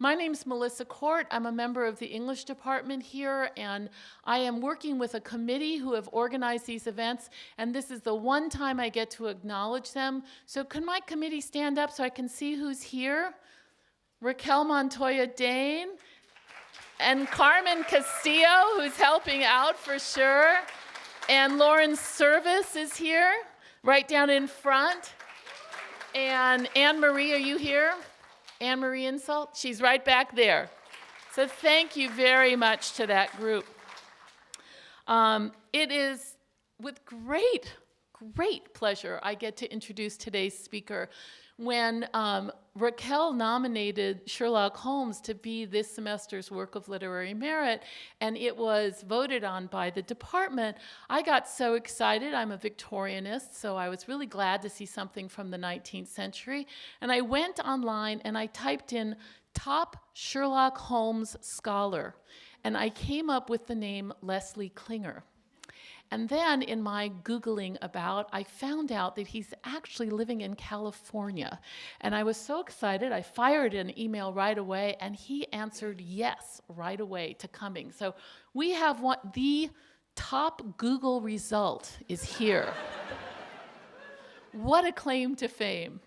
My name's Melissa Court. I'm a member of the English department here, and I am working with a committee who have organized these events, and this is the one time I get to acknowledge them. So can my committee stand up so I can see who's here? Raquel Montoya Dane and Carmen Castillo, who's helping out for sure. And Lauren Service is here, right down in front. And Anne-Marie, are you here? Anne-Marie Insult? She's right back there. So thank you very much to that group. It is with great pleasure I get to introduce today's speaker. When Raquel nominated Sherlock Holmes to be this semester's Work of Literary Merit, and it was voted on by the department, I got so excited. I'm a Victorianist, so I was really glad to see something from the 19th century. And I went online and I typed in top Sherlock Holmes scholar, and I came up with the name Leslie Klinger. And then in my Googling I found out that he's actually living in California. And I was so excited, I fired an email right away, and he answered yes right away to coming. So we have the top Google result is here. What a claim to fame.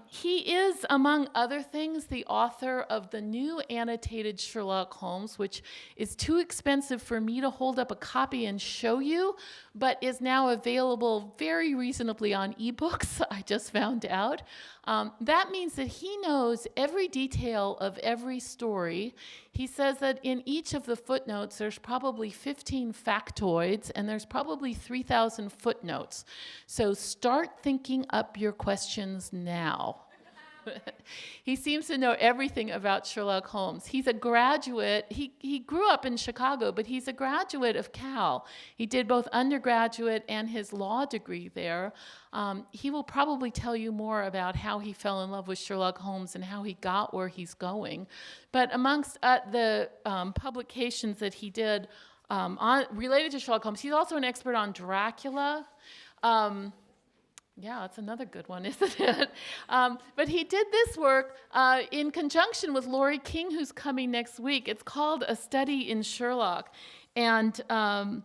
He is, among other things, the author of the new annotated Sherlock Holmes, which is too expensive for me to hold up a copy and show you, but is now available very reasonably on ebooks, I just found out. That means that he knows every detail of every story. He says that in each of the footnotes, there's probably 15 factoids, and there's probably 3,000 footnotes. So start thinking up your questions now. He seems to know everything about Sherlock Holmes. He's a graduate. He grew up in Chicago, but he's a graduate of Cal. He did both undergraduate and his law degree there. He will probably tell you more about how he fell in love with Sherlock Holmes and how he got where he's going. But amongst the publications that he did related to Sherlock Holmes, he's also an expert on Dracula. Yeah, that's another good one, isn't it? But he did this work in conjunction with Laurie King, who's coming next week. It's called A Study in Sherlock. And I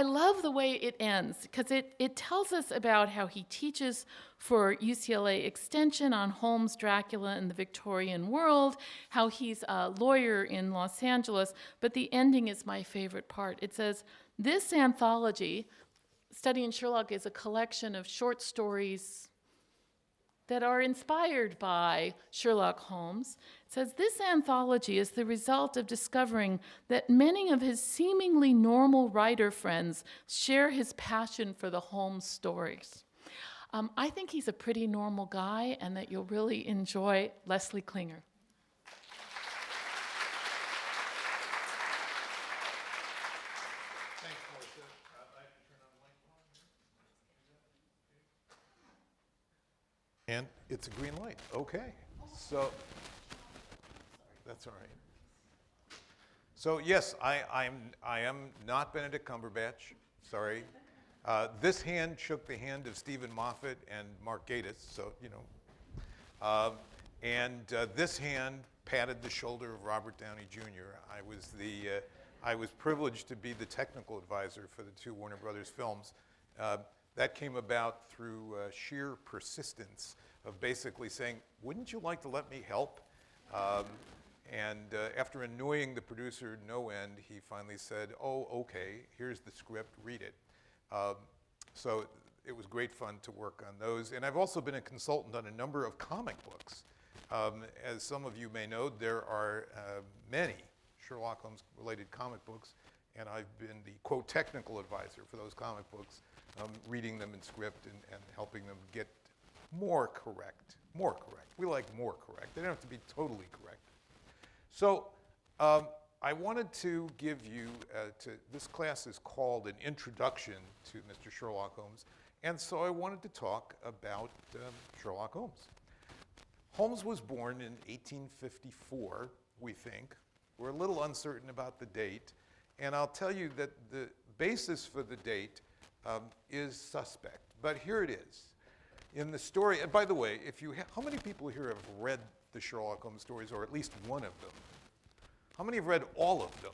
love the way it ends, because it tells us about how he teaches for UCLA Extension on Holmes, Dracula, and the Victorian world, how he's a lawyer in Los Angeles. But the ending is my favorite part. It says, this anthology, Study in Sherlock, is a collection of short stories that are inspired by Sherlock Holmes. It says, this anthology is the result of discovering that many of his seemingly normal writer friends share his passion for the Holmes stories. I think he's a pretty normal guy, and that you'll really enjoy Leslie Klinger. And it's a green light. Okay. So that's all right. So yes, I am not Benedict Cumberbatch. Sorry. This hand shook the hand of Stephen Moffat and Mark Gatiss. So this hand patted the shoulder of Robert Downey Jr. I was privileged to be the technical advisor for the two Warner Brothers films. That came about through sheer persistence of basically saying, wouldn't you like to let me help? After annoying the producer no end, he finally said, oh, okay, here's the script, read it. So it was great fun to work on those. And I've also been a consultant on a number of comic books. As some of you may know, there are many Sherlock Holmes related comic books, and I've been the, quote, technical advisor for those comic books, reading them in script and helping them get more correct. More correct. We like more correct. They don't have to be totally correct. So I wanted to give you, this class is called An Introduction to Mr. Sherlock Holmes, and so I wanted to talk about Sherlock Holmes. Holmes was born in 1854, we think. We're a little uncertain about the date, and I'll tell you that the basis for the date is suspect, but here it is. In the story, and by the way, how many people here have read the Sherlock Holmes stories, or at least one of them? How many have read all of them?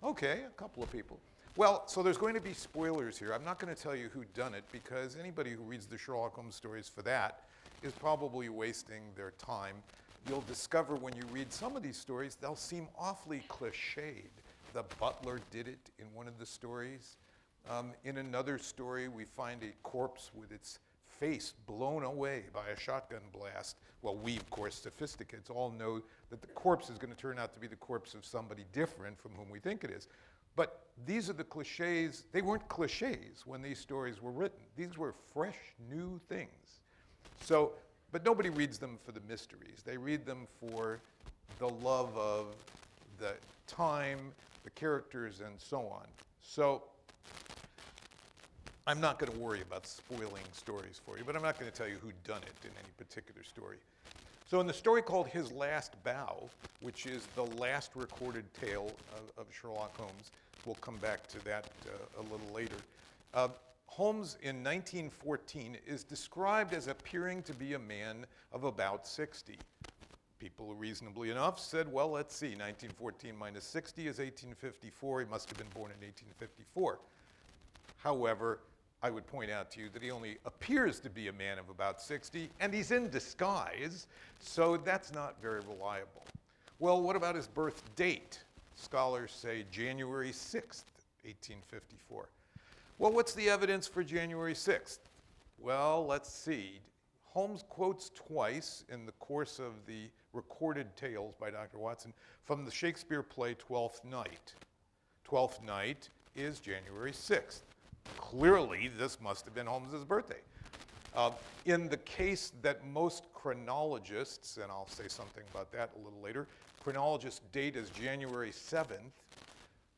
Okay, a couple of people. Well, so there's going to be spoilers here. I'm not going to tell you who done it, because anybody who reads the Sherlock Holmes stories for that is probably wasting their time. You'll discover when you read some of these stories, they'll seem awfully cliched. The butler did it in one of the stories. In another story, we find a corpse with its face blown away by a shotgun blast. Well, we, of course, sophisticates, all know that the corpse is going to turn out to be the corpse of somebody different from whom we think it is. But these are the cliches. They weren't cliches when these stories were written. These were fresh, new things. So, but nobody reads them for the mysteries. They read them for the love of the time, the characters, and so on. So I'm not going to worry about spoiling stories for you, but I'm not going to tell you who done it in any particular story. So in the story called His Last Bow, which is the last recorded tale of Sherlock Holmes, we'll come back to that a little later. Holmes in 1914 is described as appearing to be a man of about 60. People, reasonably enough, said, well, let's see, 1914 minus 60 is 1854. He must have been born in 1854. However, I would point out to you that he only appears to be a man of about 60, and he's in disguise, so that's not very reliable. Well, what about his birth date? Scholars say January 6th, 1854. Well, what's the evidence for January 6th? Well, let's see. Holmes quotes twice in the course of the recorded tales by Dr. Watson from the Shakespeare play Twelfth Night. Twelfth Night is January 6th. Clearly, this must have been Holmes's birthday. In the case that most chronologists, and I'll say something about that a little later, chronologists date as January 7th,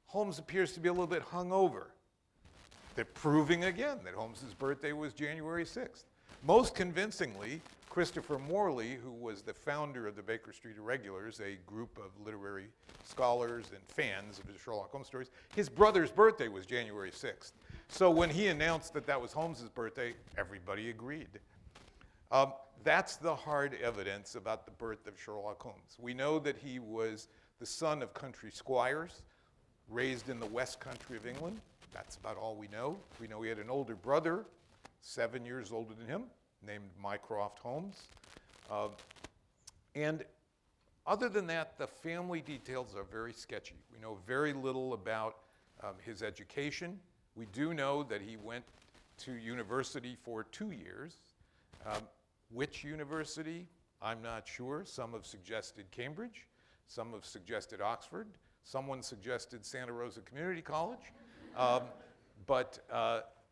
Holmes appears to be a little bit hungover. They're proving again that Holmes's birthday was January 6th. Most convincingly, Christopher Morley, who was the founder of the Baker Street Irregulars, a group of literary scholars and fans of the Sherlock Holmes stories, his brother's birthday was January 6th. So when he announced that that was Holmes's birthday, everybody agreed. That's the hard evidence about the birth of Sherlock Holmes. We know that he was the son of country squires, raised in the West Country of England. That's about all we know. We know he had an older brother, 7 years older than him, named Mycroft Holmes. And other than that, the family details are very sketchy. We know very little about his education. We do know that he went to university for 2 years. Which university? I'm not sure. Some have suggested Cambridge. Some have suggested Oxford. Someone suggested Santa Rosa Community College. But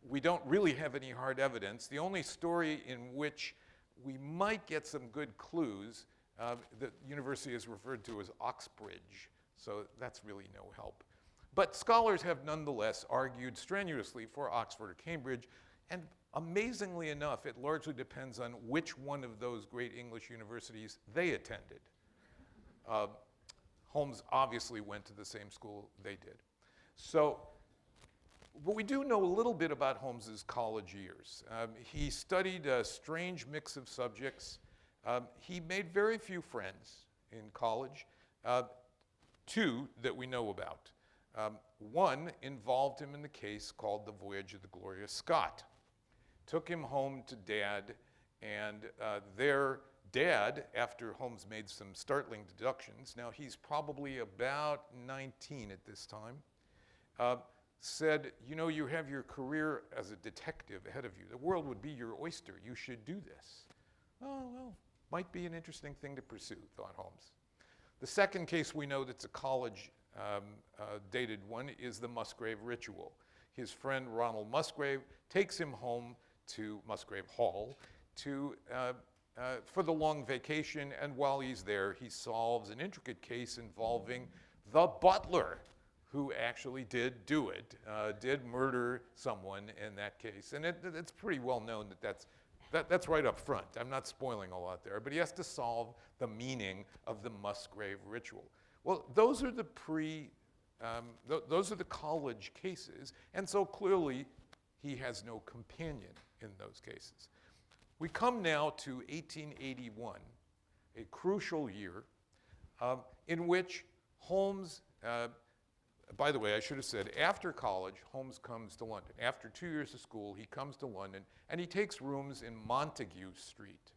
we don't really have any hard evidence. The only story in which we might get some good clues, the university is referred to as Oxbridge, so that's really no help. But scholars have nonetheless argued strenuously for Oxford or Cambridge, and amazingly enough, it largely depends on which one of those great English universities they attended. Holmes obviously went to the same school they did. So, but we do know a little bit about Holmes's college years. He studied a strange mix of subjects. He made very few friends in college, two that we know about. One involved him in the case called the Voyage of the Gloria Scott. Took him home to Dad, and their Dad, after Holmes made some startling deductions, now he's probably about 19 at this time, said, you know, you have your career as a detective ahead of you. The world would be your oyster. You should do this. Oh, well, might be an interesting thing to pursue, thought Holmes. The second case we know that's a college dated one is the Musgrave Ritual. His friend Ronald Musgrave takes him home to Musgrave Hall for the long vacation, and while he's there, he solves an intricate case involving the butler, who actually did do it, did murder someone in that case. And it's pretty well known that that's right up front. I'm not spoiling a lot there, but he has to solve the meaning of the Musgrave Ritual. Well, those are the those are the college cases, and so clearly he has no companion in those cases. We come now to 1881, a crucial year in which Holmes, by the way, I should have said, after college, Holmes comes to London. After 2 years of school, he comes to London, and he takes rooms in Montague Street.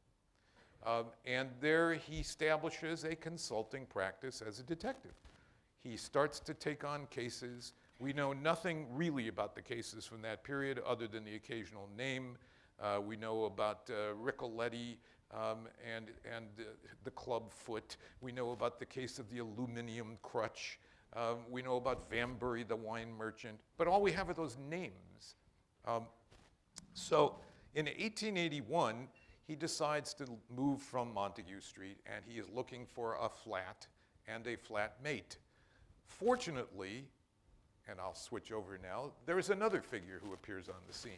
And there he establishes a consulting practice as a detective. He starts to take on cases. We know nothing really about the cases from that period other than the occasional name. We know about Ricoletti and the club foot. We know about the case of the aluminum crutch. We know about Vanbury, the wine merchant. But all we have are those names. So in 1881, he decides to move from Montague Street, and he is looking for a flat and a flatmate. Fortunately, and I'll switch over now, there is another figure who appears on the scene.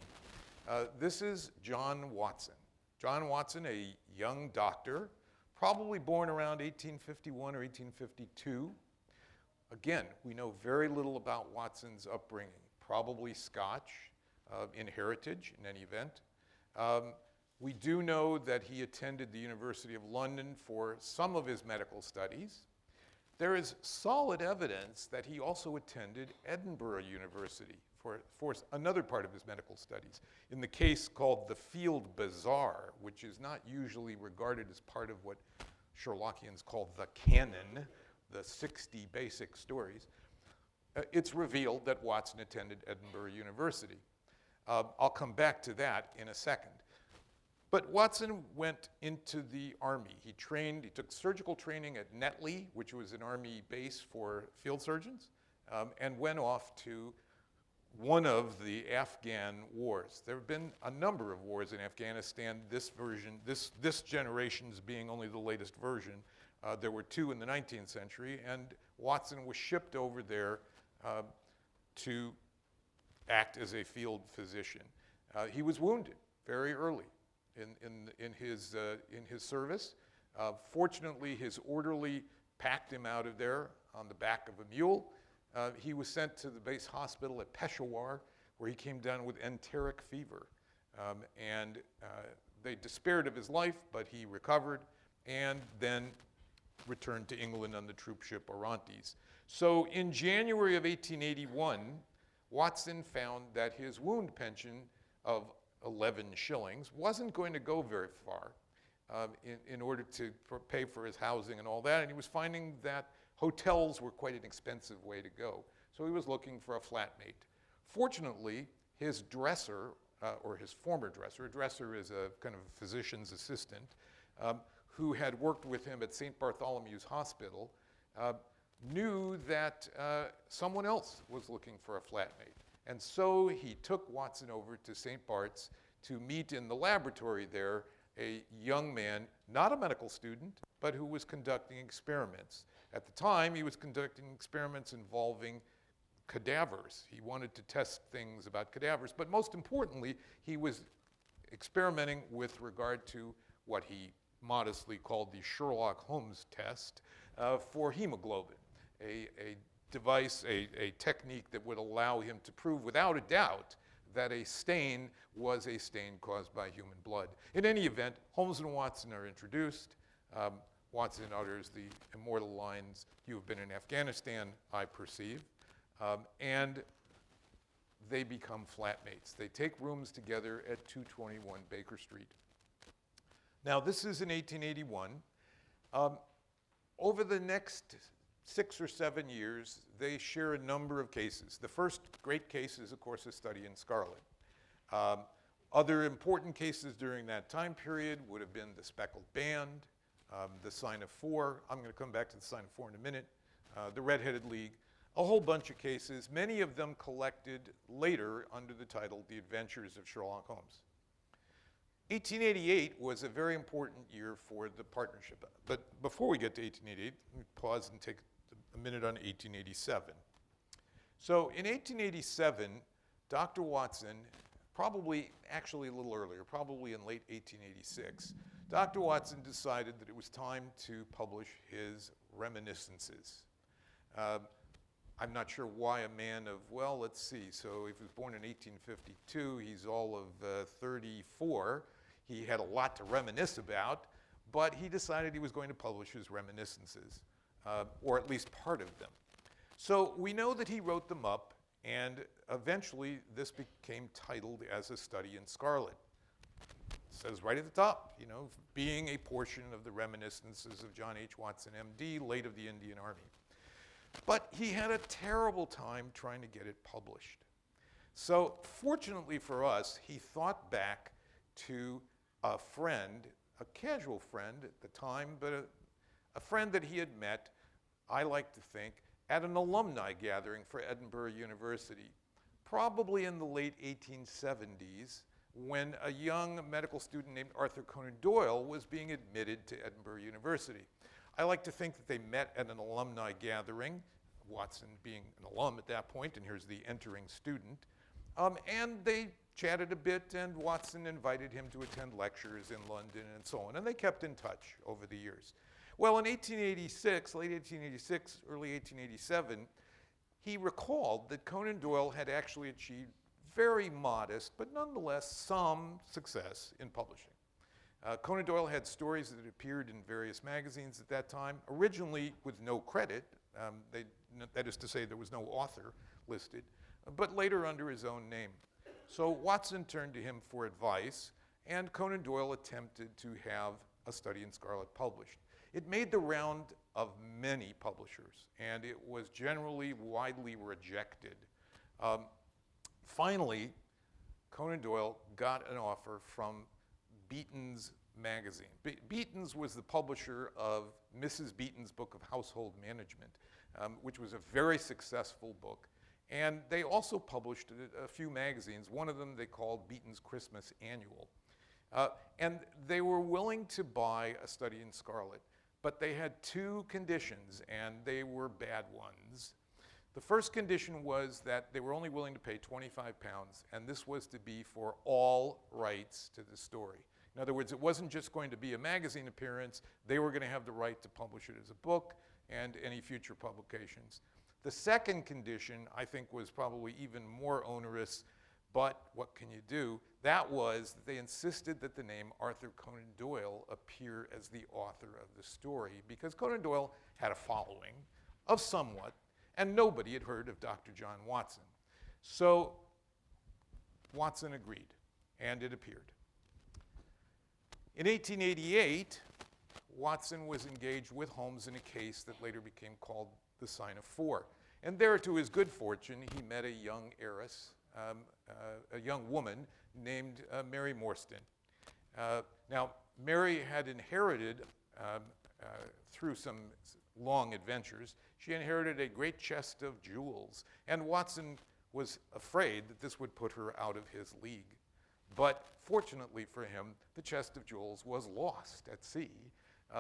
This is John Watson. John Watson, a young doctor, probably born around 1851 or 1852. Again, we know very little about Watson's upbringing. Probably Scotch in heritage, in any event. We do know that he attended the University of London for some of his medical studies. There is solid evidence that he also attended Edinburgh University for another part of his medical studies, in the case called the Field Bazaar, which is not usually regarded as part of what Sherlockians call the canon, the 60 basic stories. It's revealed that Watson attended Edinburgh University. I'll come back to that in a second. But Watson went into the Army. He took surgical training at Netley, which was an Army base for field surgeons, and went off to one of the Afghan wars. There have been a number of wars in Afghanistan. This generation's being only the latest version. There were 2 in the 19th century, and Watson was shipped over there to act as a field physician. He was wounded very early in his service. Fortunately, his orderly packed him out of there on the back of a mule. He was sent to the base hospital at Peshawar, where he came down with enteric fever. They despaired of his life, but he recovered and then returned to England on the troop ship Orontes. So in January of 1881, Watson found that his wound pension of 11 shillings wasn't going to go very far in order to pay for his housing and all that, and he was finding that hotels were quite an expensive way to go. So he was looking for a flatmate. Fortunately, his dresser, or his former dresser, a dresser is a kind of physician's assistant, who had worked with him at St. Bartholomew's Hospital, knew that someone else was looking for a flatmate. And so he took Watson over to St. Bart's to meet in the laboratory there a young man, not a medical student, but who was conducting experiments. At the time, he was conducting experiments involving cadavers. He wanted to test things about cadavers, but most importantly, he was experimenting with regard to what he modestly called the Sherlock Holmes test for hemoglobin, a device, a technique that would allow him to prove without a doubt that a stain was a stain caused by human blood. In any event, Holmes and Watson are introduced. Watson utters the immortal lines, "You have been in Afghanistan, I perceive," and they become flatmates. They take rooms together at 221 Baker Street. Now, this is in 1881. Over the next 6 or 7 years, they share a number of cases. The first great case is, of course, a study in scarlet. Other important cases during that time period would have been the speckled band, the sign of 4. I'm going to come back to the sign of 4 in a minute. The Red-Headed League, a whole bunch of cases, many of them collected later under the title The Adventures of Sherlock Holmes. 1888 was a very important year for the partnership. But before we get to 1888, let me pause and take a minute on 1887. So in 1887, Dr. Watson, actually a little earlier, probably in late 1886, Dr. Watson decided that it was time to publish his reminiscences. I'm not sure why a man of, well, let's see, so if he was born in 1852, he's all of 34. He had a lot to reminisce about, but he decided he was going to publish his reminiscences, or at least part of them. So we know that he wrote them up, and eventually this became titled as A Study in Scarlet. It says right at the top, you know, being a portion of the reminiscences of John H. Watson, M.D., late of the Indian Army. But he had a terrible time trying to get it published. So fortunately for us, he thought back to a friend, a casual friend at the time, but a friend that he had met, I like to think, at an alumni gathering for Edinburgh University, probably in the late 1870s, when a young medical student named Arthur Conan Doyle was being admitted to Edinburgh University. I like to think that they met at an alumni gathering, Watson being an alum at that point, and here's the entering student. And they chatted a bit, and Watson invited him to attend lectures in London and so on, and they kept in touch over the years. Well, in 1886, late 1886, early 1887, he recalled that Conan Doyle had actually achieved very modest, but nonetheless some success in publishing. Conan Doyle had stories that appeared in various magazines at that time, originally with no credit. That is to say, there was no author listed, but later under his own name. So Watson turned to him for advice, and Conan Doyle attempted to have A Study in Scarlet published. It made the round of many publishers, and it was generally widely rejected. Finally, Conan Doyle got an offer from Beeton's magazine. Beeton's was the publisher of Mrs. Beeton's Book of Household Management, which was a very successful book. And they also published a few magazines. One of them they called Beeton's Christmas Annual. And they were willing to buy A Study in Scarlet, but they had two conditions, and they were bad ones. The first condition was that they were only willing to pay £25, and this was to be for all rights to the story. In other words, it wasn't just going to be a magazine appearance. They were going to have the right to publish it as a book and any future publications. The second condition, I think, was probably even more onerous, but what can you do? That was that they insisted that the name Arthur Conan Doyle appear as the author of the story, because Conan Doyle had a following of somewhat, and nobody had heard of Dr. John Watson. So Watson agreed, and it appeared. In 1888, Watson was engaged with Holmes in a case that later became called the Sign of Four. And there, to his good fortune, he met a young heiress, a young woman named Mary Morstan. Now, Mary had inherited, through some long adventures, she inherited a great chest of jewels, and Watson was afraid that this would put her out of his league. But fortunately for him, the chest of jewels was lost at sea,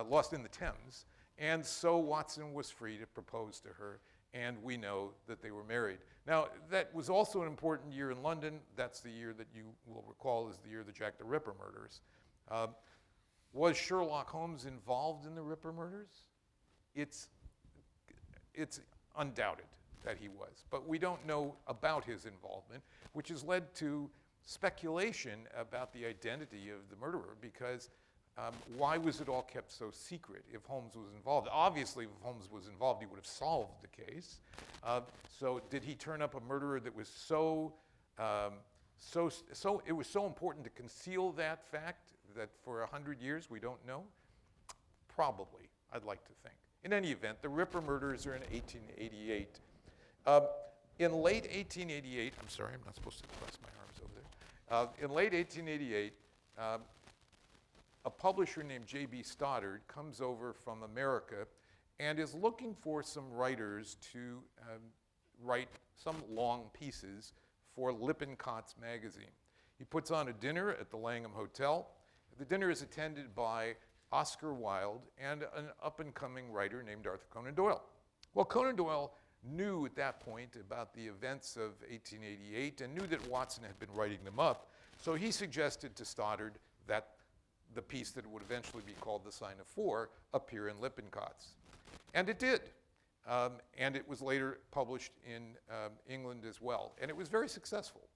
lost in the Thames, and so Watson was free to propose to her, and we know that they were married. Now, that was also an important year in London. That's the year that you will recall is the year of the Jack the Ripper murders. Was Sherlock Holmes involved in the Ripper murders? It's undoubted that he was, but we don't know about his involvement, which has led to speculation about the identity of the murderer, because why was it all kept so secret if Holmes was involved? Obviously, if Holmes was involved, he would have solved the case. So did he turn up a murderer that was it was so important to conceal that fact that for 100 years we don't know? Probably, I'd like to think. In any event, the Ripper murders are in 1888. In late 1888, I'm sorry, I'm not supposed to cross my arms over there. In late 1888, a publisher named J.B. Stoddard comes over from America and is looking for some writers to write some long pieces for Lippincott's magazine. He puts on a dinner at the Langham Hotel. The dinner is attended by Oscar Wilde and an up-and-coming writer named Arthur Conan Doyle. Well, Conan Doyle knew at that point about the events of 1888 and knew that Watson had been writing them up, so he suggested to Stoddard that the piece that would eventually be called The Sign of Four appear in Lippincott's. And it did. And it was later published in England as well. And it was very successful,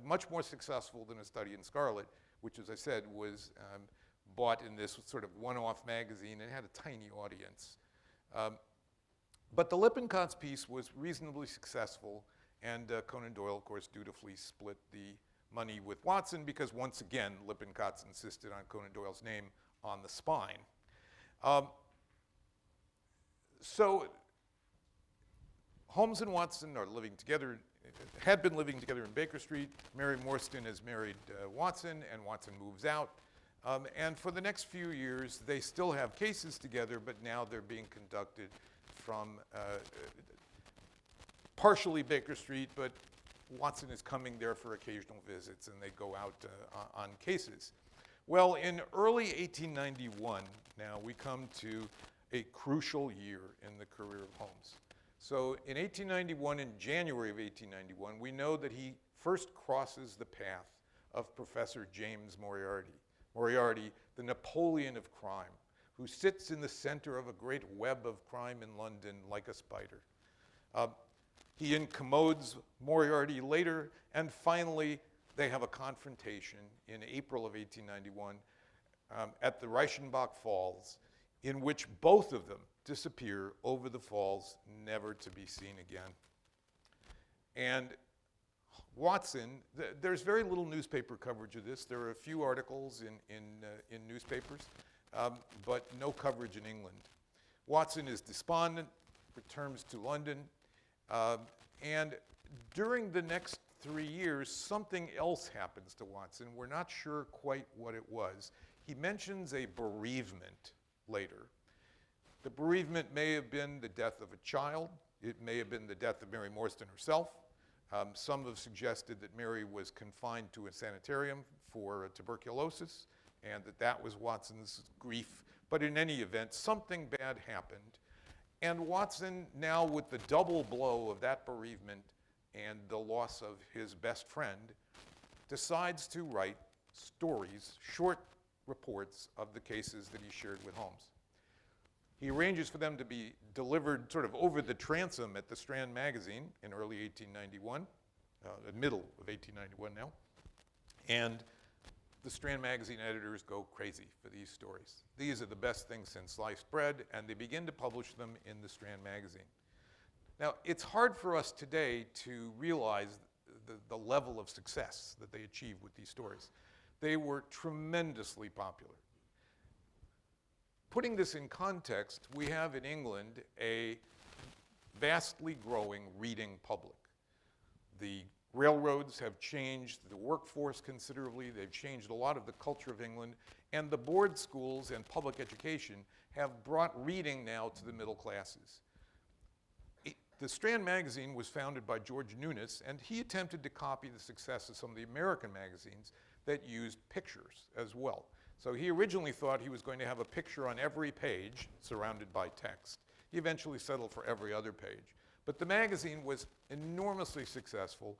much more successful than A Study in Scarlet, which, as I said, was bought in this sort of one-off magazine and had a tiny audience. But the Lippincott's piece was reasonably successful, and Conan Doyle, of course, dutifully split the money with Watson because, once again, Lippincotts insisted on Conan Doyle's name on the spine. So Holmes and Watson are living together, had been living together in Baker Street. Mary Morstan has married Watson, and Watson moves out. And for the next few years, they still have cases together, but now they're being conducted from partially Baker Street, but Watson is coming there for occasional visits, and they go out on cases. Well, in early 1891, now we come to a crucial year in the career of Holmes. So in 1891, in January of 1891, we know that he first crosses the path of Professor James Moriarty. Moriarty, the Napoleon of crime, who sits in the center of a great web of crime in London like a spider. He incommodes Moriarty later, and finally they have a confrontation in April of 1891 at the Reichenbach Falls, in which both of them disappear over the falls, never to be seen again. And Watson, there's very little newspaper coverage of this. There are a few articles in newspapers, but no coverage in England. Watson is despondent, returns to London, and during the next 3 years, something else happens to Watson. We're not sure quite what it was. He mentions a bereavement later. The bereavement may have been the death of a child. It may have been the death of Mary Morstan herself. Some have suggested that Mary was confined to a sanitarium for tuberculosis, and that was Watson's grief. But in any event, something bad happened. And Watson, now with the double blow of that bereavement and the loss of his best friend, decides to write stories, short reports of the cases that he shared with Holmes. He arranges for them to be delivered sort of over the transom at the Strand magazine in early 1891, the middle of 1891 now. And the Strand magazine editors go crazy for these stories. These are the best things since sliced bread, and they begin to publish them in the Strand magazine. Now, it's hard for us today to realize the level of success that they achieved with these stories. They were tremendously popular. Putting this in context, we have in England a vastly growing reading public. The railroads have changed the workforce considerably. They've changed a lot of the culture of England. And the board schools and public education have brought reading now to the middle classes. The Strand magazine was founded by George Newman, and he attempted to copy the success of some of the American magazines that used pictures as well. So he originally thought he was going to have a picture on every page surrounded by text. He eventually settled for every other page. But the magazine was enormously successful,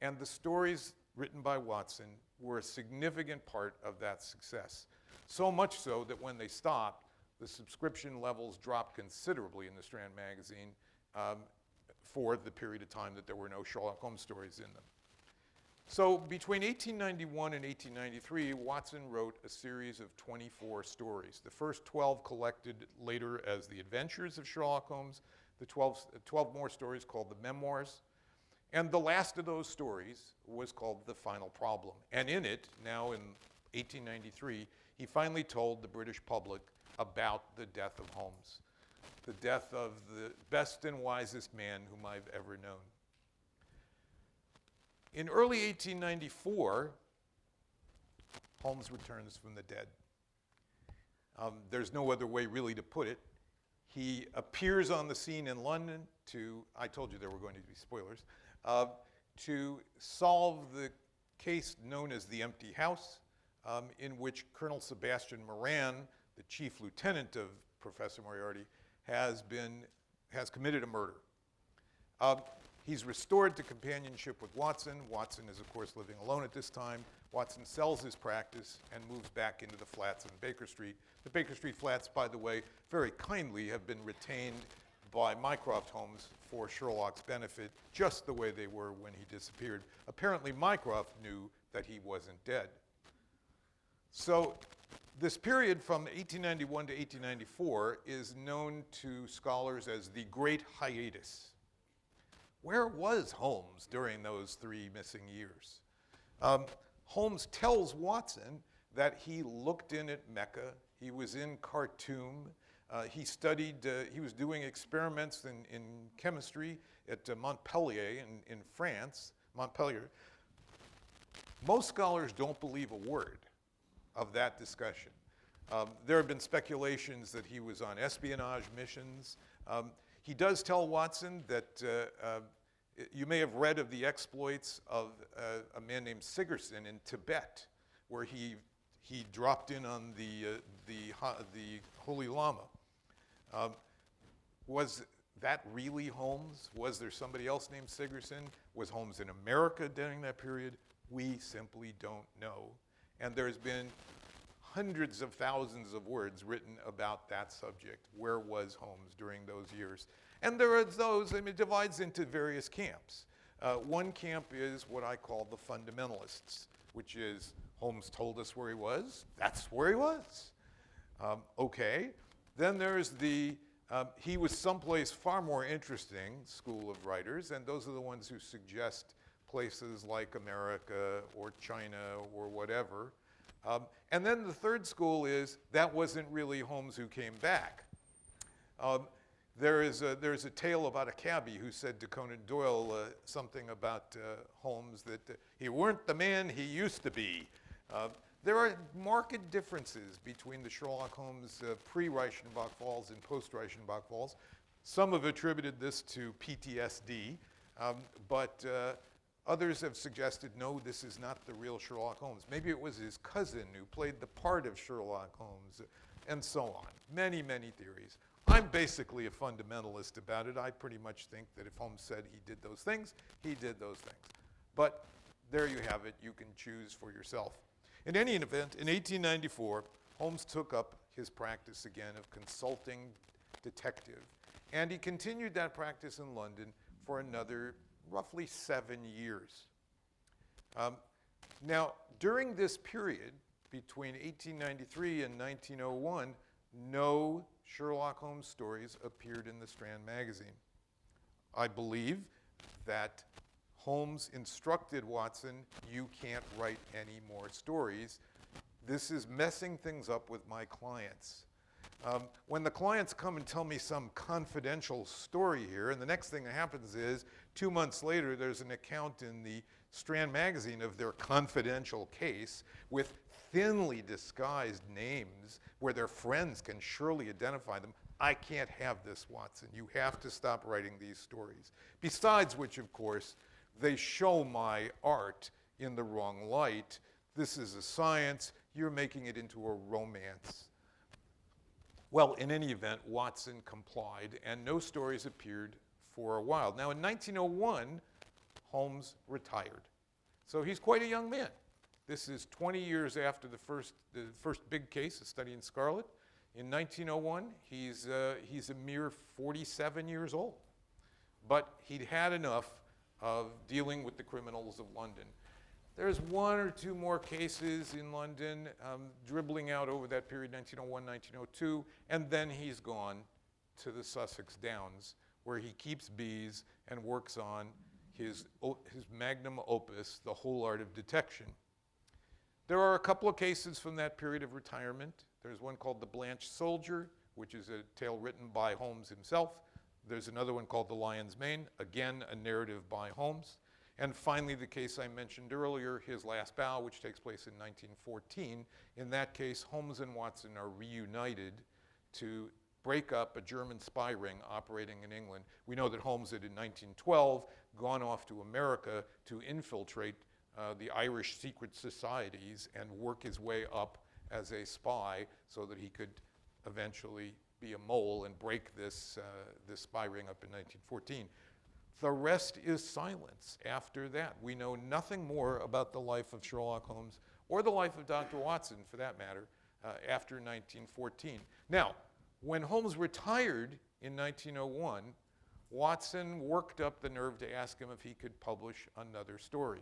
and the stories written by Watson were a significant part of that success. So much so that when they stopped, the subscription levels dropped considerably in the Strand magazine for the period of time that there were no Sherlock Holmes stories in them. So between 1891 and 1893, Watson wrote a series of 24 stories. The first 12 collected later as The Adventures of Sherlock Holmes, the 12 more stories called The Memoirs, and the last of those stories was called The Final Problem. And in it, now in 1893, he finally told the British public about the death of Holmes, the death of the best and wisest man whom I've ever known. In early 1894, Holmes returns from the dead. There's no other way really to put it. He appears on the scene in London to, I told you there were going to be spoilers, to solve the case known as the Empty House, in which Colonel Sebastian Moran, the chief lieutenant of Professor Moriarty, has committed a murder. He's restored to companionship with Watson. Watson is, of course, living alone at this time. Watson sells his practice and moves back into the flats on Baker Street. The Baker Street flats, by the way, very kindly have been retained by Mycroft Holmes for Sherlock's benefit, just the way they were when he disappeared. Apparently, Mycroft knew that he wasn't dead. So this period from 1891 to 1894 is known to scholars as the Great Hiatus. Where was Holmes during those 3 missing years? Holmes tells Watson that he looked in at Mecca, he was in Khartoum, he studied, he was doing experiments in chemistry at Montpellier in France, Montpellier. Most scholars don't believe a word of that discussion. There have been speculations that he was on espionage missions. He does tell Watson that you may have read of the exploits of a man named Sigerson in Tibet, where he dropped in on the Holy Lama. Was that really Holmes? Was there somebody else named Sigerson? Was Holmes in America during that period? We simply don't know. And there's been hundreds of thousands of words written about that subject. Where was Holmes during those years? And there are those, it divides into various camps. One camp is what I call the fundamentalists, which is Holmes told us where he was, that's where he was. Okay. Then there's the he was someplace far more interesting school of writers, and those are the ones who suggest places like America or China or whatever. And then the third school is that wasn't really Holmes who came back. There's a tale about a cabbie who said to Conan Doyle something about Holmes that he weren't the man he used to be. There are marked differences between the Sherlock Holmes pre-Reichenbach Falls and post-Reichenbach Falls. Some have attributed this to PTSD, but others have suggested, no, this is not the real Sherlock Holmes. Maybe it was his cousin who played the part of Sherlock Holmes, and so on. Many, many theories. I'm basically a fundamentalist about it. I pretty much think that if Holmes said he did those things, he did those things. But there you have it. You can choose for yourself. In any event, in 1894, Holmes took up his practice again of consulting detective. And he continued that practice in London for another roughly 7 years. Now, during this period, between 1893 and 1901, no Sherlock Holmes stories appeared in the Strand magazine. I believe that Holmes instructed Watson, you can't write any more stories. This is messing things up with my clients. When the clients come and tell me some confidential story here, and the next thing that happens is 2 months later, there's an account in the Strand magazine of their confidential case with thinly disguised names where their friends can surely identify them. I can't have this, Watson. You have to stop writing these stories. Besides which, of course, they show my art in the wrong light. This is a science. You're making it into a romance. Well, in any event, Watson complied, and no stories appeared for a while. Now, in 1901, Holmes retired. So he's quite a young man. This is 20 years after the first big case, a study in Scarlet. In 1901, he's a mere 47 years old. But he'd had enough of dealing with the criminals of London. There's 1 or 2 more cases in London dribbling out over that period, 1901, 1902, and then he's gone to the Sussex Downs, where he keeps bees and works on his magnum opus, The Whole Art of Detection. There are a couple of cases from that period of retirement. There's one called The Blanched Soldier, which is a tale written by Holmes himself. There's another one called The Lion's Mane, again, a narrative by Holmes. And finally, the case I mentioned earlier, His Last Bow, which takes place in 1914. In that case, Holmes and Watson are reunited to break up a German spy ring operating in England. We know that Holmes had, in 1912, gone off to America to infiltrate the Irish secret societies and work his way up as a spy so that he could eventually be a mole and break this spy ring up in 1914. The rest is silence after that. We know nothing more about the life of Sherlock Holmes or the life of Dr. Watson, for that matter, after 1914. Now, when Holmes retired in 1901, Watson worked up the nerve to ask him if he could publish another story.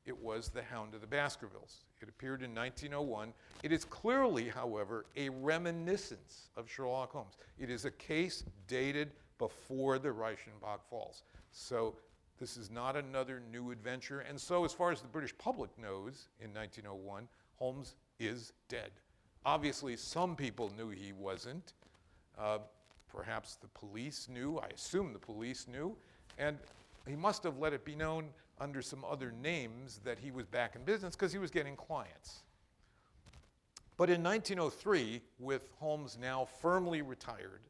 It was The Hound of the Baskervilles. It appeared in 1901. It is clearly, however, a reminiscence of Sherlock Holmes. It is a case dated before the Reichenbach Falls. So this is not another new adventure. And so as far as the British public knows, in 1901, Holmes is dead. Obviously, some people knew he wasn't. Perhaps the police knew. I assume the police knew. And he must have let it be known under some other names that he was back in business because he was getting clients. But in 1903, with Holmes now firmly retired,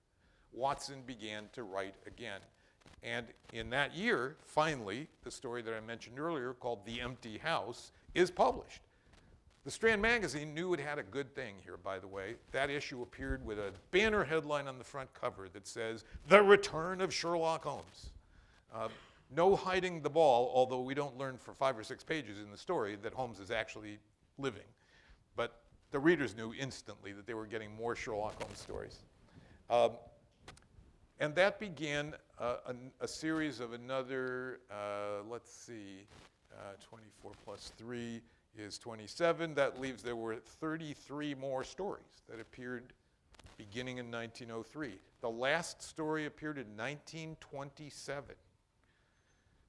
Watson began to write again. And in that year, finally, the story that I mentioned earlier called The Empty House is published. The Strand magazine knew it had a good thing here, by the way. That issue appeared with a banner headline on the front cover that says, "The Return of Sherlock Holmes." No hiding the ball, although we don't learn for 5 or 6 pages in the story that Holmes is actually living. But the readers knew instantly that they were getting more Sherlock Holmes stories. And that began a series of another, 24 plus 3 is 27. That leaves there were 33 more stories that appeared beginning in 1903. The last story appeared in 1927.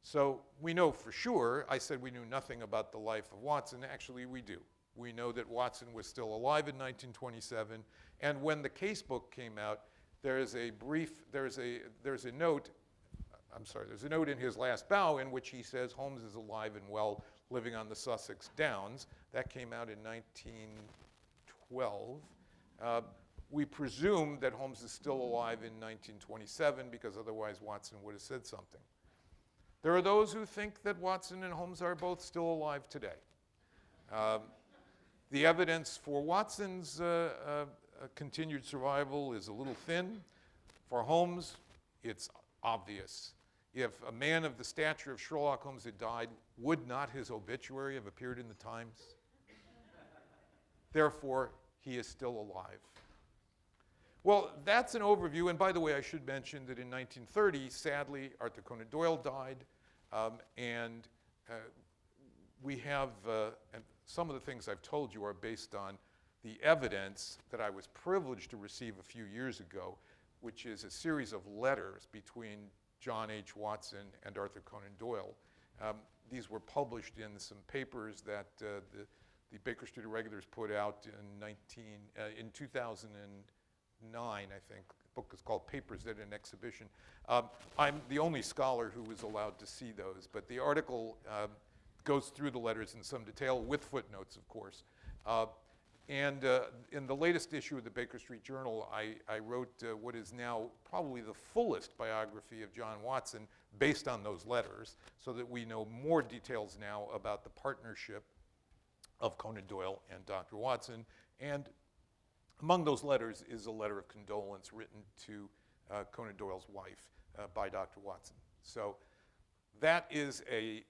So we know for sure, I said we knew nothing about the life of Watson. Actually, we do. We know that Watson was still alive in 1927, and when the casebook came out, there's a note in his last bow in which he says Holmes is alive and well, living on the Sussex Downs. That came out in 1912. We presume that Holmes is still alive in 1927 because otherwise Watson would have said something. There are those who think that Watson and Holmes are both still alive today. The evidence for Watson's continued survival is a little thin. For Holmes, it's obvious. If a man of the stature of Sherlock Holmes had died, would not his obituary have appeared in the Times? Therefore, he is still alive. Well, that's an overview. And by the way, I should mention that in 1930, sadly, Arthur Conan Doyle died. And we have, and some of the things I've told you are based on the evidence that I was privileged to receive a few years ago, which is a series of letters between John H. Watson and Arthur Conan Doyle. These were published in some papers that the Baker Street Irregulars put out in 2009, I think. The book is called Papers at an Exhibition. I'm the only scholar who was allowed to see those, but the article goes through the letters in some detail with footnotes, of course. And in the latest issue of the Baker Street Journal, I wrote what is now probably the fullest biography of John Watson based on those letters, so that we know more details now about the partnership of Conan Doyle and Dr. Watson. And among those letters is a letter of condolence written to Conan Doyle's wife by Dr. Watson. So that is a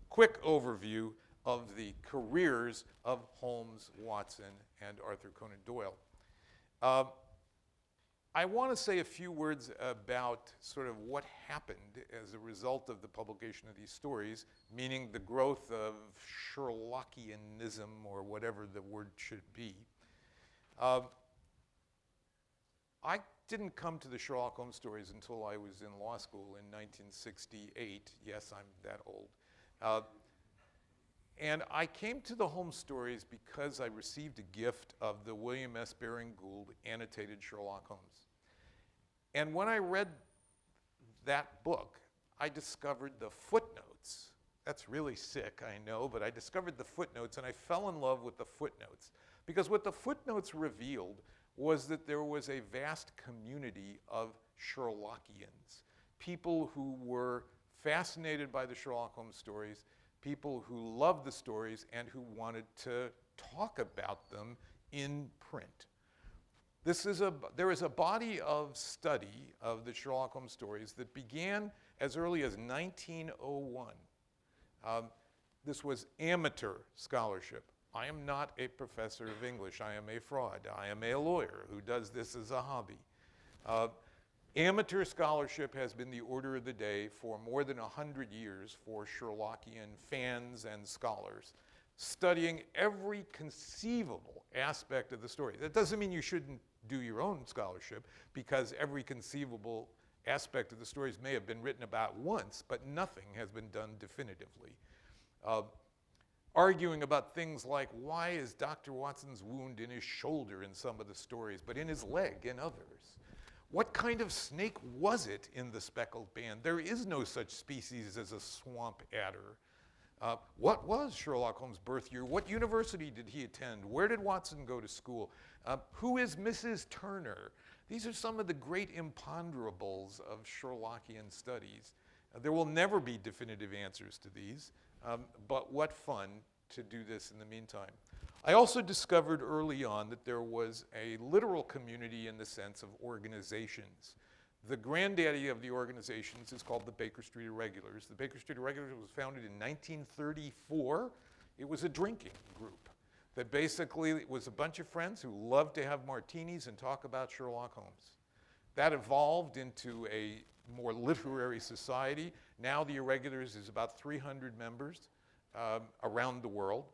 quick overview of the careers of Holmes, Watson, and Arthur Conan Doyle. I want to say a few words about sort of what happened as a result of the publication of these stories, meaning the growth of Sherlockianism, or whatever the word should be. I didn't come to the Sherlock Holmes stories until I was in law school in 1968. Yes, I'm that old. And I came to the Holmes stories because I received a gift of the William S. Baring Gould annotated Sherlock Holmes. And when I read that book, I discovered the footnotes. That's really sick, I know, but I discovered the footnotes, and I fell in love with the footnotes. Because what the footnotes revealed was that there was a vast community of Sherlockians, people who were fascinated by the Sherlock Holmes stories, people who loved the stories and who wanted to talk about them in print. There is a body of study of the Sherlock Holmes stories that began as early as 1901. This was amateur scholarship. I am not a professor of English. I am a fraud. I am a lawyer who does this as a hobby. Amateur scholarship has been the order of the day for more than 100 years for Sherlockian fans and scholars, studying every conceivable aspect of the story. That doesn't mean you shouldn't do your own scholarship, because every conceivable aspect of the stories may have been written about once, but nothing has been done definitively. Arguing about things like, why is Dr. Watson's wound in his shoulder in some of the stories, but in his leg in others? What kind of snake was it in the speckled band? There is no such species as a swamp adder. What was Sherlock Holmes' birth year? What university did he attend? Where did Watson go to school? Who is Mrs. Turner? These are some of the great imponderables of Sherlockian studies. There will never be definitive answers to these, but what fun to do this in the meantime. I also discovered early on that there was a literal community in the sense of organizations. The granddaddy of the organizations is called the Baker Street Irregulars. The Baker Street Irregulars was founded in 1934. It was a drinking group that basically was a bunch of friends who loved to have martinis and talk about Sherlock Holmes. That evolved into a more literary society. Now the Irregulars is about 300 members around the world.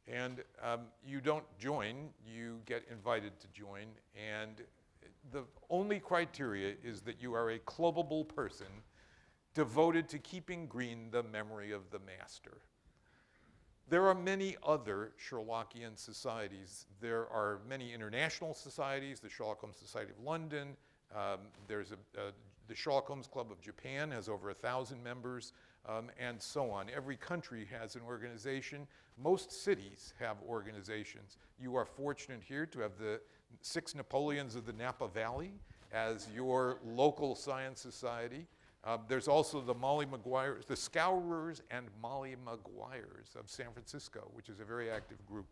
And you don't join, you get invited to join, and the only criteria is that you are a clubbable person devoted to keeping green the memory of the master. There are many other Sherlockian societies. There are many international societies, the Sherlock Holmes Society of London. The Sherlock Holmes Club of Japan has over 1,000 members, and so on. Every country has an organization. Most cities have organizations. You are fortunate here to have the 6 Napoleons of the Napa Valley as your local science society. There's also the the Scourers and Molly Maguires of San Francisco, which is a very active group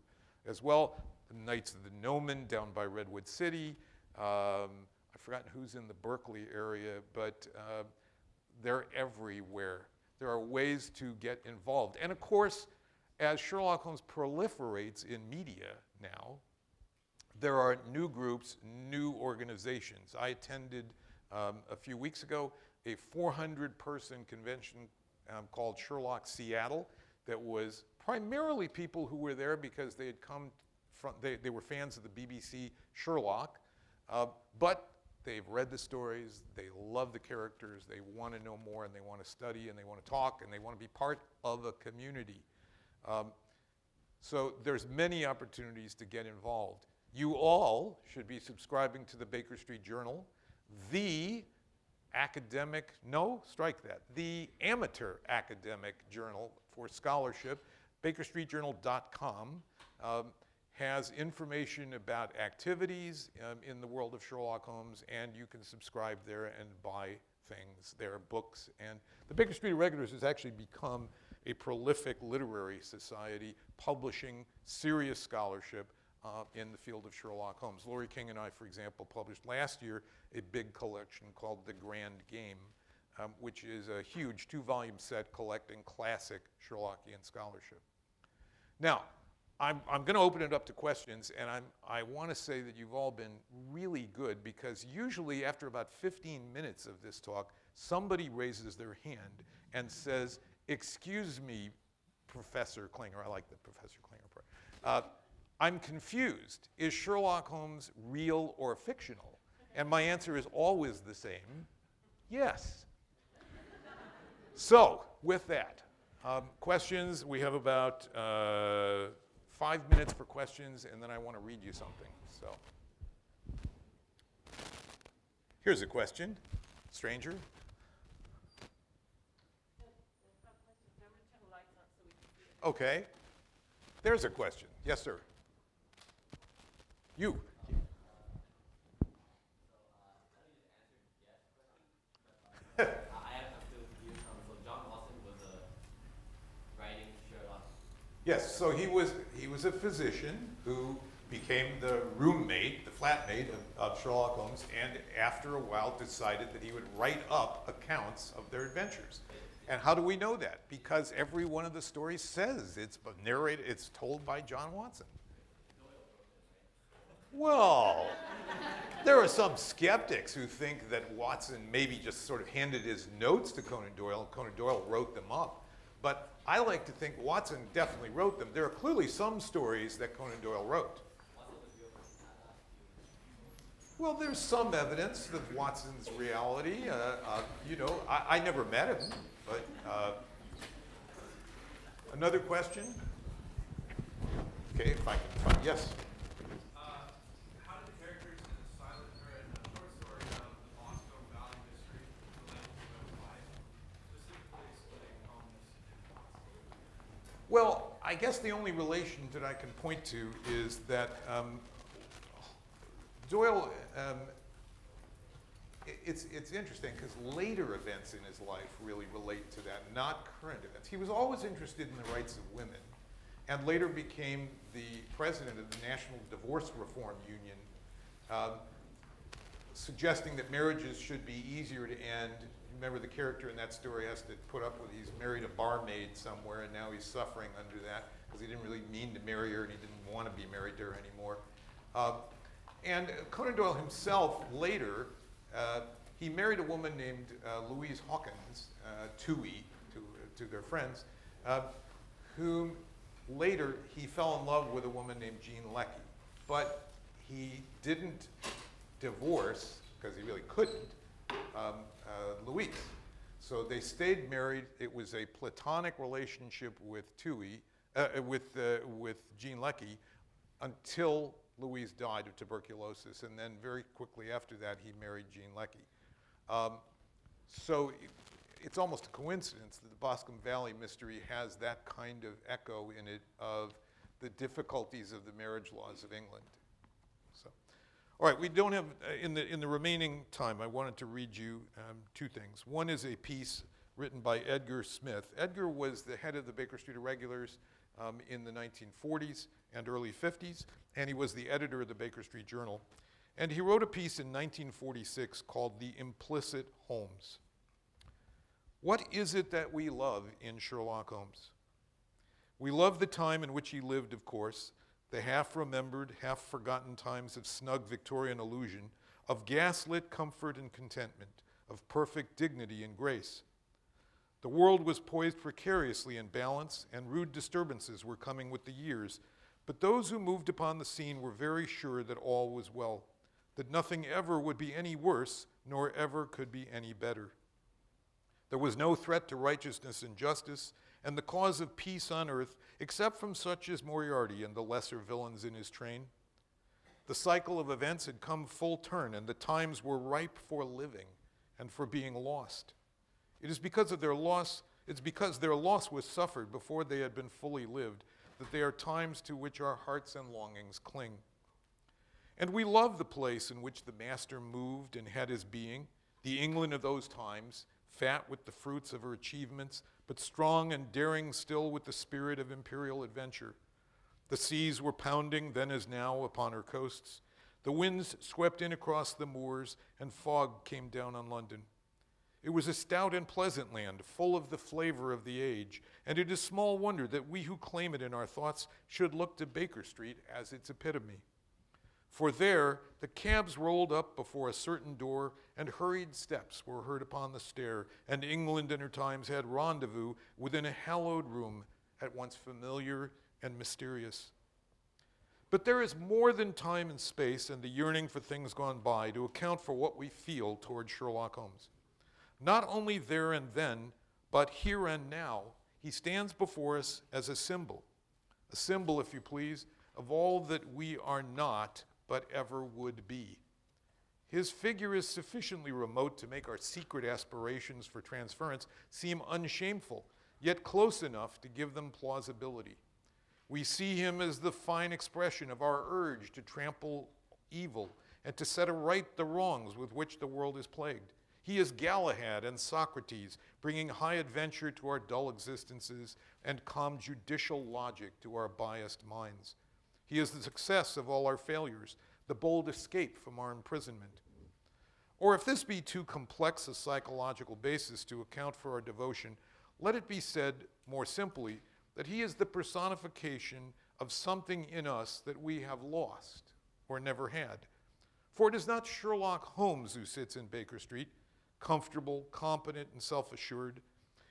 as well. The Knights of the Newman down by Redwood City. I've forgotten who's in the Berkeley area, but they're everywhere. There are ways to get involved. And of course, as Sherlock Holmes proliferates in media now, there are new groups, new organizations. I attended a few weeks ago a 400-person convention called Sherlock Seattle that was primarily people who were there because they had come from, they were fans of the BBC Sherlock, but they've read the stories, they love the characters, they want to know more, and they want to study, and they want to talk, and they want to be part of a community. So there's many opportunities to get involved. You all should be subscribing to the Baker Street Journal, the amateur academic journal for scholarship. BakerStreetJournal.com has information about activities in the world of Sherlock Holmes, and you can subscribe there and buy things. There are books, and the Baker Street Irregulars has actually become a prolific literary society publishing serious scholarship in the field of Sherlock Holmes. Laurie King and I, for example, published last year a big collection called The Grand Game, which is a huge 2-volume set collecting classic Sherlockian scholarship. Now, I'm going to open it up to questions, and I want to say that you've all been really good, because usually after about 15 minutes of this talk, somebody raises their hand and says, "Excuse me, Professor Klinger," I like the Professor Klinger part, "I'm confused. Is Sherlock Holmes real or fictional?" And my answer is always the same: yes. So, with that, questions. We have about 5 minutes for questions, and then I want to read you something. So, here's a question. Stranger? Okay. There's a question. Yes, sir. You. I have to view so John Watson was writing Sherlock. Yes, so he was a physician who became the roommate, the flatmate of Sherlock Holmes, and after a while decided that he would write up accounts of their adventures. And how do we know that? Because every one of the stories says it's narrated, it's told by John Watson. Well, There are some skeptics who think that Watson maybe just sort of handed his notes to Conan Doyle and Conan Doyle wrote them up. But I like to think Watson definitely wrote them. There are clearly some stories that Conan Doyle wrote. Well, there's some evidence of Watson's reality. You know, I never met him, but another question? Okay, if I can find, yes. How did the characters in the silent or in the short story of the Bosco Valley mystery relate to real life, specifically splitting Holmes and Watson? Well, I guess the only relation that I can point to is that Doyle, it's interesting because later events in his life really relate to that, not current events. He was always interested in the rights of women and later became the president of the National Divorce Reform Union, suggesting that marriages should be easier to end. Remember, the character in that story has to put up with, he's married a barmaid somewhere and now he's suffering under that because he didn't really mean to marry her and he didn't want to be married to her anymore. And Conan Doyle himself later, he married a woman named Louise Hawkins, Toohey, to their friends, whom later he fell in love with a woman named Jean Leckie. But he didn't divorce, because he really couldn't, Louise. So they stayed married. It was a platonic relationship with Toohey, with Jean Leckie, until Louise died of tuberculosis, and then very quickly after that, he married Jean Leckie. So it's almost a coincidence that the Boscombe Valley mystery has that kind of echo in it of the difficulties of the marriage laws of England. So, all right, we don't have, in the remaining time, I wanted to read you two things. One is a piece written by Edgar Smith. Edgar was the head of the Baker Street Irregulars in the 1940s and early 50s, and he was the editor of the Baker Street Journal. And he wrote a piece in 1946 called The Implicit Holmes. What is it that we love in Sherlock Holmes? We love the time in which he lived, of course, the half-remembered, half-forgotten times of snug Victorian illusion, of gaslit comfort and contentment, of perfect dignity and grace. The world was poised precariously in balance, and rude disturbances were coming with the years, but those who moved upon the scene were very sure that all was well, that nothing ever would be any worse, nor ever could be any better. There was no threat to righteousness and justice, and the cause of peace on earth, except from such as Moriarty and the lesser villains in his train. The cycle of events had come full turn, and the times were ripe for living and for being lost. It is because their loss was suffered before they had been fully lived, that they are times to which our hearts and longings cling. And we love the place in which the master moved and had his being, the England of those times, fat with the fruits of her achievements, but strong and daring still with the spirit of imperial adventure. The seas were pounding then as now upon her coasts. The winds swept in across the moors, and fog came down on London. It was a stout and pleasant land, full of the flavor of the age, and it is small wonder that we who claim it in our thoughts should look to Baker Street as its epitome. For there, the cabs rolled up before a certain door, and hurried steps were heard upon the stair, and England in her times had rendezvous within a hallowed room, at once familiar and mysterious. But there is more than time and space and the yearning for things gone by to account for what we feel toward Sherlock Holmes. Not only there and then, but here and now, he stands before us as a symbol, if you please, of all that we are not, but ever would be. His figure is sufficiently remote to make our secret aspirations for transference seem unshameful, yet close enough to give them plausibility. We see him as the fine expression of our urge to trample evil and to set aright the wrongs with which the world is plagued. He is Galahad and Socrates, bringing high adventure to our dull existences and calm judicial logic to our biased minds. He is the success of all our failures, the bold escape from our imprisonment. Or if this be too complex a psychological basis to account for our devotion, let it be said more simply that he is the personification of something in us that we have lost or never had. For it is not Sherlock Holmes who sits in Baker Street, comfortable, competent, and self-assured.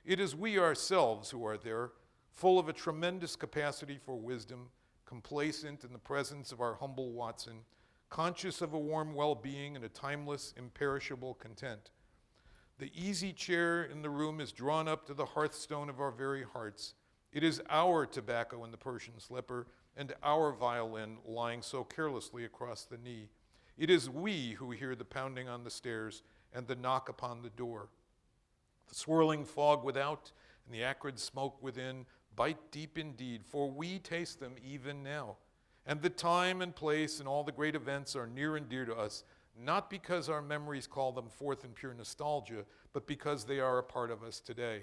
It is we ourselves who are there, full of a tremendous capacity for wisdom, complacent in the presence of our humble Watson, conscious of a warm well-being and a timeless, imperishable content. The easy chair in the room is drawn up to the hearthstone of our very hearts. It is our tobacco in the Persian slipper and our violin lying so carelessly across the knee. It is we who hear the pounding on the stairs and the knock upon the door. The swirling fog without and the acrid smoke within bite deep indeed, for we taste them even now. And the time and place and all the great events are near and dear to us, not because our memories call them forth in pure nostalgia, but because they are a part of us today.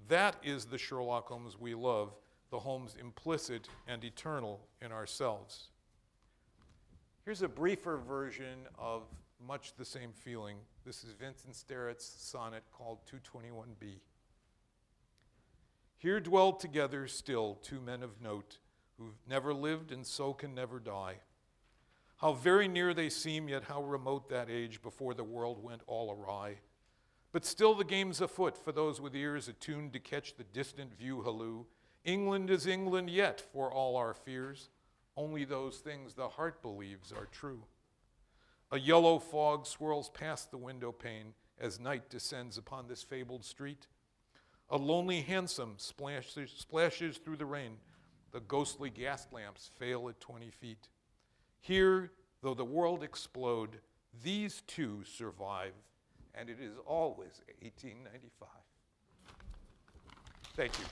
That is the Sherlock Holmes we love, the Holmes implicit and eternal in ourselves. Here's a briefer version of much the same feeling. This is Vincent Sterrett's sonnet called 221B. Here dwell together still two men of note, who've never lived and so can never die. How very near they seem, yet how remote that age before the world went all awry. But still the game's afoot for those with ears attuned to catch the distant view halloo. England is England yet, for all our fears. Only those things the heart believes are true. A yellow fog swirls past the window pane as night descends upon this fabled street. A lonely hansom splashes through the rain. The ghostly gas lamps fail at 20 feet. Here, though the world explode, these two survive, and it is always 1895. Thank you.